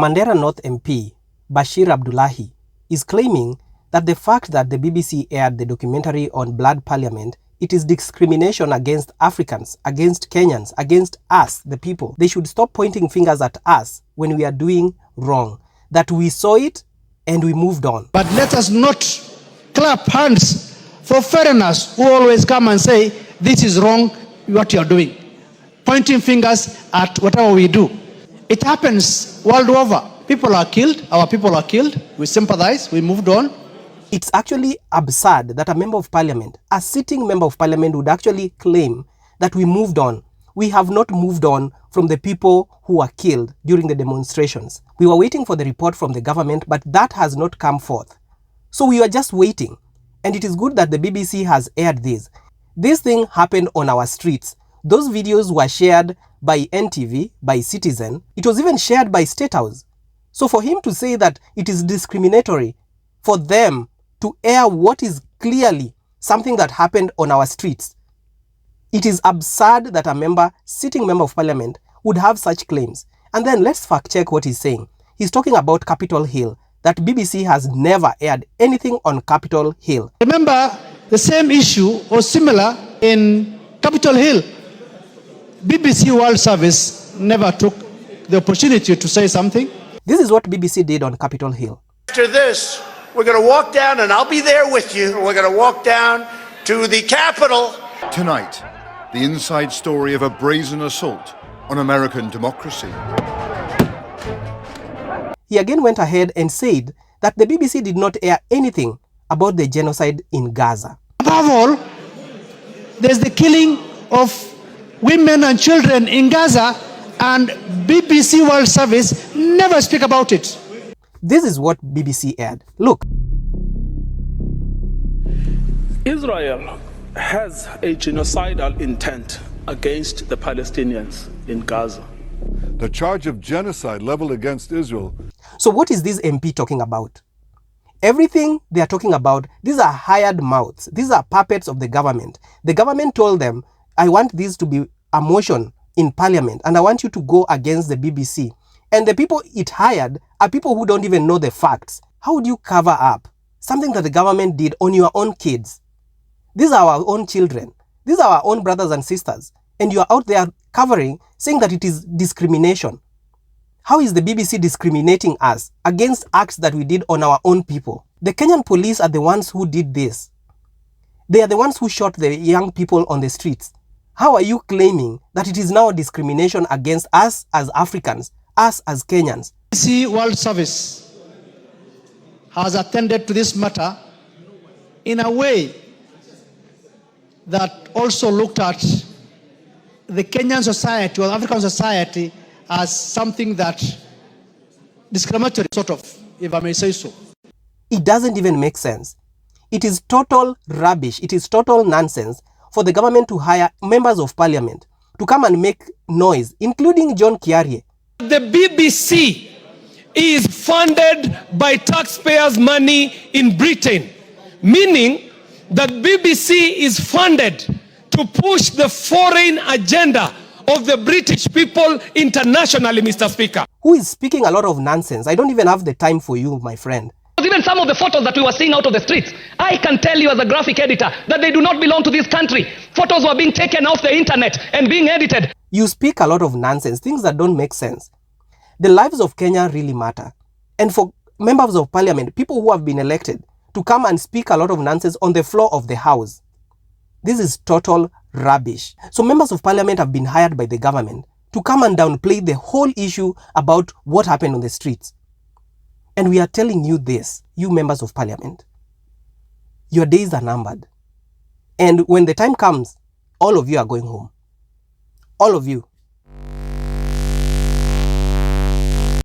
Mandera North MP, Bashir Abdulahi, is claiming that the fact that the BBC aired the documentary on Blood Parliament, it is discrimination against Africans, against Kenyans, against us, the people. They should stop pointing fingers at us when we are doing wrong. That we saw it and we moved on. But let us not clap hands for foreigners who always come and say, this is wrong, what you are doing. Pointing fingers at whatever we do. It happens world over. People are killed, our people are killed, we sympathize, we moved on. It's actually absurd that a member of parliament, a sitting member of parliament, would actually claim that we moved on. We have not moved on from the people who were killed during the demonstrations. We were waiting for the report from the government, but that has not come forth. So we were just waiting. And it is good that the BBC has aired this. This thing happened on our streets. Those videos were shared by NTV, by Citizen. It was even shared by State House. So for him to say that it is discriminatory for them to air what is clearly something that happened on our streets, it is absurd that a sitting member of parliament would have such claims. And then let's fact check what he's saying. He's talking about Capitol Hill, that BBC has never aired anything on Capitol Hill. Remember, the same issue or similar in Capitol Hill. BBC World Service never took the opportunity to say something. This is what BBC did on Capitol Hill. After this, we're going to walk down, and I'll be there with you. We're going to walk down to the Capitol. Tonight, the inside story of a brazen assault on American democracy. He again went ahead and said that the BBC did not air anything about the genocide in Gaza. Above all, there's the killing of women and children in Gaza, and BBC World Service never speak about it. This is what BBC aired. Look. Israel has a genocidal intent against the Palestinians in Gaza. The charge of genocide leveled against Israel. So what is this MP talking about? Everything they are talking about, these are hired mouths. These are puppets of the government. The government told them, I want this to be a motion in parliament, and I want you to go against the BBC. And the people it hired are people who don't even know the facts. How would you cover up something that the government did on your own kids? These are our own children. These are our own brothers and sisters. And you are out there covering, saying that it is discrimination. How is the BBC discriminating us against acts that we did on our own people? The Kenyan police are the ones who did this. They are the ones who shot the young people on the streets. How are you claiming that it is now discrimination against us as Africans, us as Kenyans? BBC World Service has attended to this matter in a way that also looked at the Kenyan society or African society as something that discriminatory, sort of, if I may say so. It doesn't even make sense. It is total rubbish. It is total nonsense for the government to hire members of parliament to come and make noise, including John Kiarie. The BBC is funded by taxpayers' money in Britain, meaning that BBC is funded to push the foreign agenda of the British people internationally, Mr. Speaker. Who is speaking a lot of nonsense? I don't even have the time for you, my friend. Even some of the photos that we were seeing out of the streets, I can tell you as a graphic editor that they do not belong to this country. Photos were being taken off the internet and being edited. You speak a lot of nonsense, things that don't make sense. The lives of Kenya really matter. And for members of parliament, people who have been elected, to come and speak a lot of nonsense on the floor of the house, this is total rubbish. So members of parliament have been hired by the government to come and downplay the whole issue about what happened on the streets. And we are telling you this, you members of parliament, your days are numbered. And when the time comes, all of you are going home. All of you.